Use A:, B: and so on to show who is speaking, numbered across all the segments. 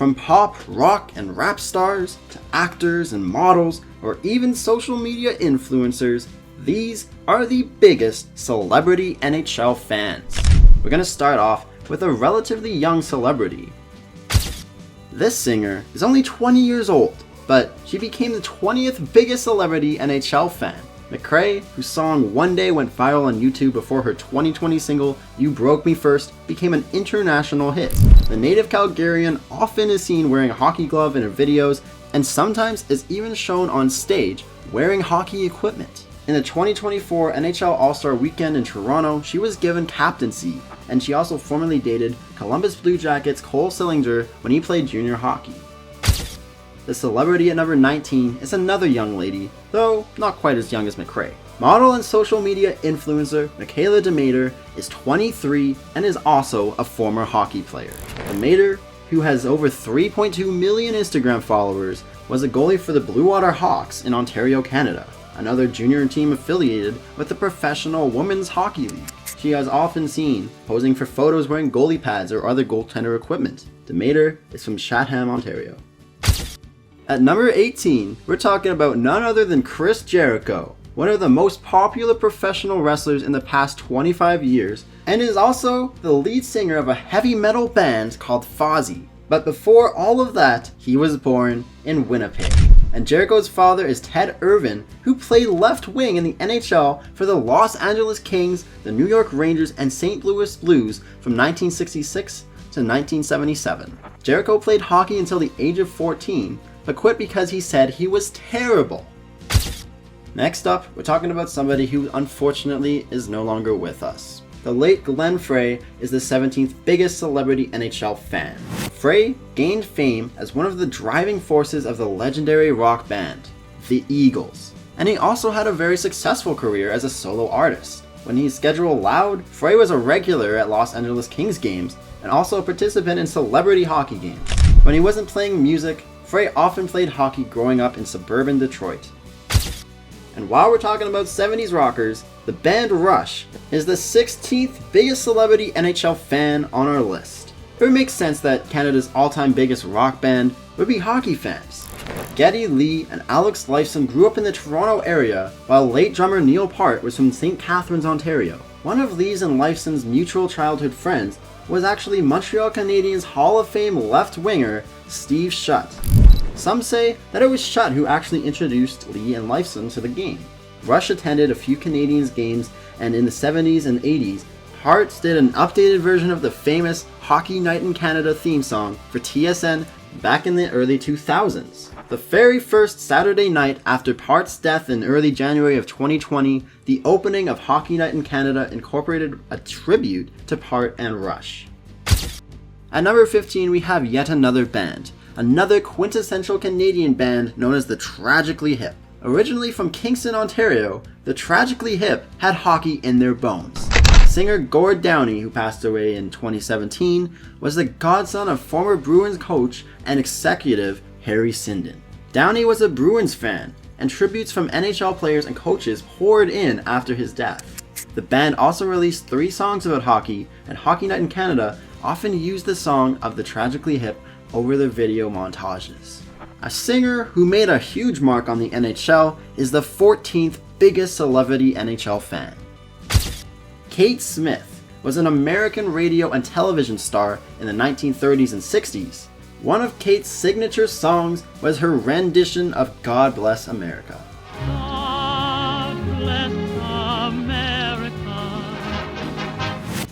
A: From pop, rock, and rap stars, to actors and models, or even social media influencers, these are the biggest celebrity NHL fans. We're gonna start off with a relatively young celebrity. This singer is only 20 years old, but she became the 20th biggest celebrity NHL fan. McCrae, whose song One Day went viral on YouTube before her 2020 single You Broke Me First became an international hit. The native Calgarian often is seen wearing a hockey glove in her videos, and sometimes is even shown on stage wearing hockey equipment. In the 2024 NHL All-Star Weekend in Toronto, she was given captaincy, and she also formerly dated Columbus Blue Jackets Cole Sillinger when he played junior hockey. The celebrity at number 19 is another young lady, though not quite as young as McCrae. Model and social media influencer Michaela Demeter is 23 and is also a former hockey player. Demeter, who has over 3.2 million Instagram followers, was a goalie for the Blue Water Hawks in Ontario, Canada, another junior team affiliated with the Professional Women's Hockey League. She is often seen posing for photos wearing goalie pads or other goaltender equipment. Demeter is from Chatham, Ontario. At number 18, we're talking about none other than Chris Jericho, one of the most popular professional wrestlers in the past 25 years, and is also the lead singer of a heavy metal band called Fozzy. But before all of that, he was born in Winnipeg. And Jericho's father is Ted Irvin, who played left wing in the NHL for the Los Angeles Kings, the New York Rangers, and St. Louis Blues from 1966 to 1977. Jericho played hockey until the age of 14, but quit because he said he was terrible. Next up, we're talking about somebody who unfortunately is no longer with us. The late Glenn Frey is the 17th biggest celebrity NHL fan. Frey gained fame as one of the driving forces of the legendary rock band, the Eagles, and he also had a very successful career as a solo artist. When his schedule allowed, Frey was a regular at Los Angeles Kings games and also a participant in celebrity hockey games. When he wasn't playing music, Frey often played hockey growing up in suburban Detroit. And while we're talking about 70s rockers, the band Rush is the 16th biggest celebrity NHL fan on our list. It would make sense that Canada's all-time biggest rock band would be hockey fans. Geddy Lee and Alex Lifeson grew up in the Toronto area, while late drummer Neil Peart was from St. Catharines, Ontario. One of Lee's and Lifeson's mutual childhood friends was actually Montreal Canadiens Hall of Fame left winger Steve Shutt. Some say that it was Shutt who actually introduced Lee and Lifeson to the game. Rush attended a few Canadiens games, and in the 70s and 80s, Peart did an updated version of the famous Hockey Night in Canada theme song for TSN back in the early 2000s. The very first Saturday night after Peart's death in early January of 2020, the opening of Hockey Night in Canada incorporated a tribute to Peart and Rush. At number 15, we have yet another band. Another quintessential Canadian band known as the Tragically Hip. Originally from Kingston, Ontario, the Tragically Hip had hockey in their bones. Singer Gord Downie, who passed away in 2017, was the godson of former Bruins coach and executive Harry Sinden. Downie was a Bruins fan, and tributes from NHL players and coaches poured in after his death. The band also released 3 songs about hockey, and Hockey Night in Canada often used the song of the Tragically Hip over their video montages. A singer who made a huge mark on the NHL is the 14th biggest celebrity NHL fan. Kate Smith was an American radio and television star in the 1930s and 60s. One of Kate's signature songs was her rendition of God Bless America.
B: God bless America.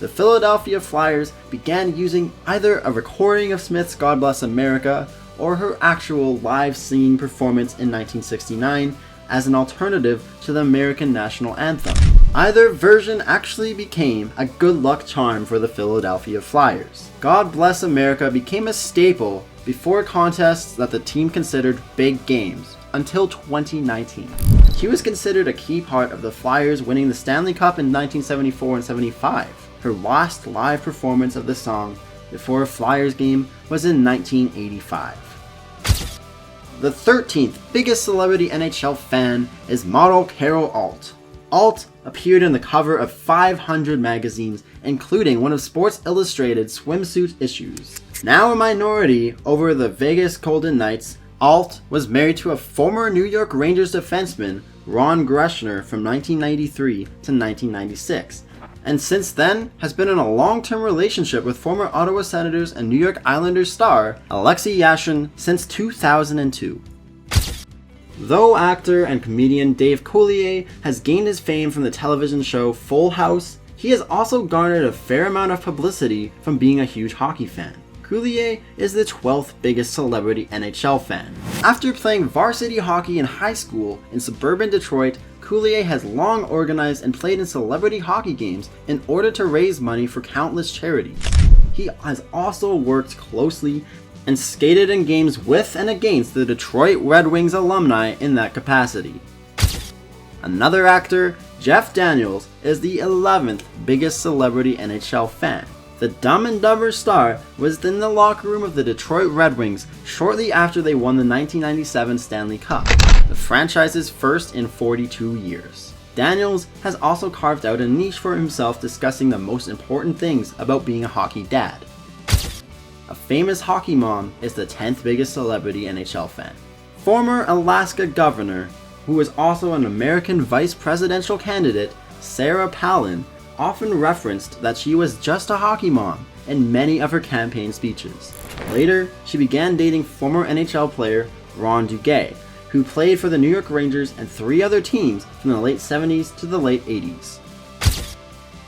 A: The Philadelphia Flyers began using either a recording of Smith's God Bless America or her actual live singing performance in 1969 as an alternative to the American national anthem. Either version actually became a good luck charm for the Philadelphia Flyers. God Bless America became a staple before contests that the team considered big games until 2019. She was considered a key part of the Flyers winning the Stanley Cup in 1974 and 75. Her last live performance of the song before a Flyers game was in 1985. The 13th biggest celebrity NHL fan is model Carol Alt. Alt appeared in the cover of 500 magazines, including one of Sports Illustrated's swimsuit issues. Now a minority over the Vegas Golden Knights, Alt was married to a former New York Rangers defenseman, Ron Greschner, from 1993 to 1996, and since then has been in a long-term relationship with former Ottawa Senators and New York Islanders star Alexei Yashin since 2002. Though actor and comedian Dave Coulier has gained his fame from the television show Full House, he has also garnered a fair amount of publicity from being a huge hockey fan. Coulier is the 12th biggest celebrity NHL fan. After playing varsity hockey in high school in suburban Detroit, Coulier has long organized and played in celebrity hockey games in order to raise money for countless charities. He has also worked closely and skated in games with and against the Detroit Red Wings alumni in that capacity. Another actor, Jeff Daniels, is the 11th biggest celebrity NHL fan. The Dumb and Dumber star was in the locker room of the Detroit Red Wings shortly after they won the 1997 Stanley Cup, the franchise's first in 42 years. Daniels has also carved out a niche for himself discussing the most important things about being a hockey dad. A famous hockey mom is the 10th biggest celebrity NHL fan. Former Alaska governor, who is also an American vice presidential candidate, Sarah Palin, often referenced that she was just a hockey mom in many of her campaign speeches. Later, she began dating former NHL player Ron Duguay, who played for the New York Rangers and 3 other teams from the late 70s to the late 80s.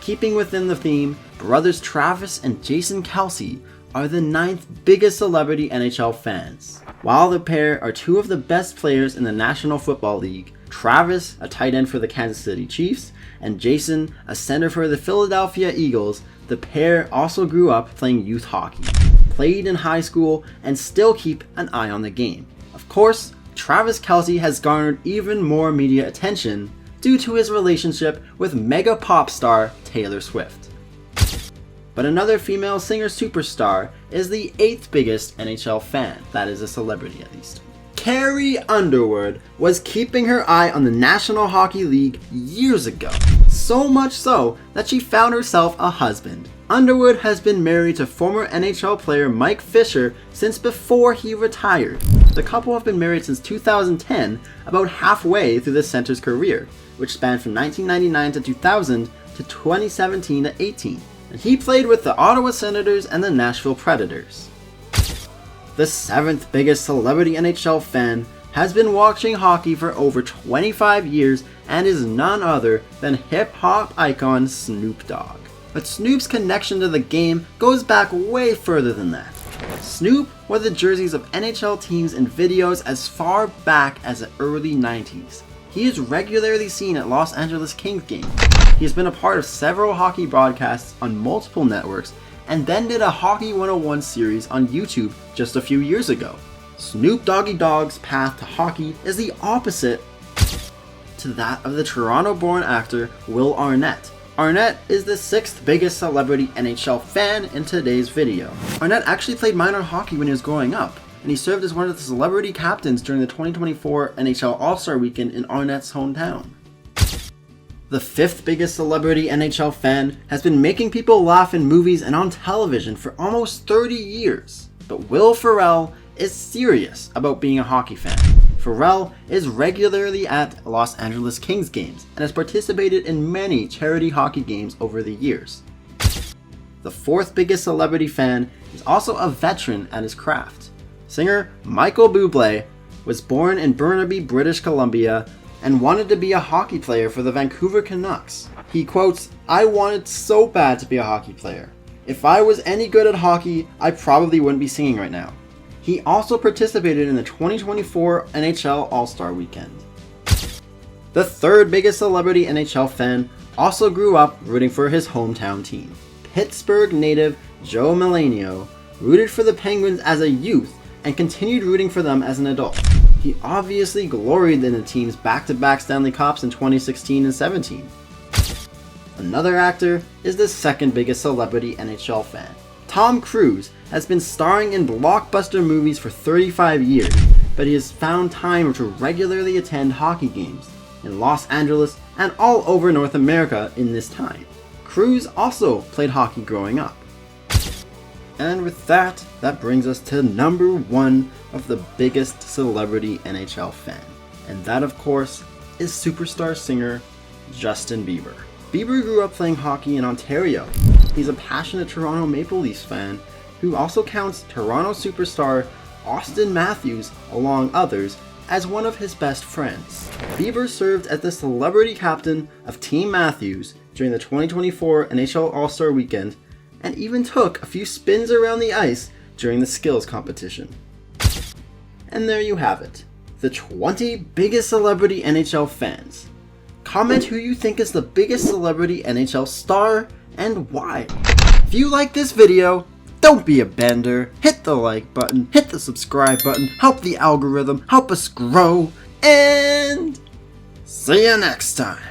A: Keeping within the theme, brothers Travis and Jason Kelce are the 9th biggest celebrity NHL fans. While the pair are 2 of the best players in the National Football League, Travis, a tight end for the Kansas City Chiefs, and Jason, a center for the Philadelphia Eagles, the pair also grew up playing youth hockey, played in high school, and still keep an eye on the game. Of course, Travis Kelce has garnered even more media attention due to his relationship with mega pop star Taylor Swift. But another female singer superstar is the 8th biggest NHL fan, that is a celebrity at least. Carrie Underwood was keeping her eye on the National Hockey League years ago, so much so that she found herself a husband. Underwood has been married to former NHL player Mike Fisher since before he retired. The couple have been married since 2010, about halfway through the center's career, which spanned from 1999 to 2000 to 2017 to 18. And he played with the Ottawa Senators and the Nashville Predators. The 7th biggest celebrity NHL fan has been watching hockey for over 25 years and is none other than hip-hop icon Snoop Dogg. But Snoop's connection to the game goes back way further than that. Snoop wore the jerseys of NHL teams in videos as far back as the early 90s. He is regularly seen at Los Angeles Kings games. He has been a part of several hockey broadcasts on multiple networks and then did a Hockey 101 series on YouTube just a few years ago. Snoop Doggy Dogg's path to hockey is the opposite to that of the Toronto-born actor Will Arnett. Arnett is the 6th biggest celebrity NHL fan in today's video. Arnett actually played minor hockey when he was growing up, and he served as one of the celebrity captains during the 2024 NHL All-Star Weekend in Arnett's hometown. The 5th biggest celebrity NHL fan has been making people laugh in movies and on television for almost 30 years. But Will Ferrell is serious about being a hockey fan. Ferrell is regularly at Los Angeles Kings games and has participated in many charity hockey games over the years. The 4th biggest celebrity fan is also a veteran at his craft. Singer Michael Bublé was born in Burnaby, British Columbia, and wanted to be a hockey player for the Vancouver Canucks. He quotes, "I wanted so bad to be a hockey player. If I was any good at hockey, I probably wouldn't be singing right now." He also participated in the 2024 NHL All-Star Weekend. The 3rd biggest celebrity NHL fan also grew up rooting for his hometown team. Pittsburgh native Joe Melanio rooted for the Penguins as a youth and continued rooting for them as an adult. He obviously gloried in the team's back-to-back Stanley Cups in 2016 and 17. Another actor is the 2nd biggest celebrity NHL fan. Tom Cruise has been starring in blockbuster movies for 35 years, but he has found time to regularly attend hockey games in Los Angeles and all over North America in this time. Cruise also played hockey growing up. And with that, that brings us to number 1 of the biggest celebrity NHL fan. And that, of course, is superstar singer Justin Bieber. Bieber grew up playing hockey in Ontario. He's a passionate Toronto Maple Leafs fan who also counts Toronto superstar Austin Matthews, along others, as one of his best friends. Bieber served as the celebrity captain of Team Matthews during the 2024 NHL All-Star Weekend, and even took a few spins around the ice during the skills competition. And there you have it, the 20 biggest celebrity NHL fans. Comment who you think is the biggest celebrity NHL star and why. If you like this video, don't be a bender, hit the like button, hit the subscribe button, help the algorithm, help us grow, and see you next time.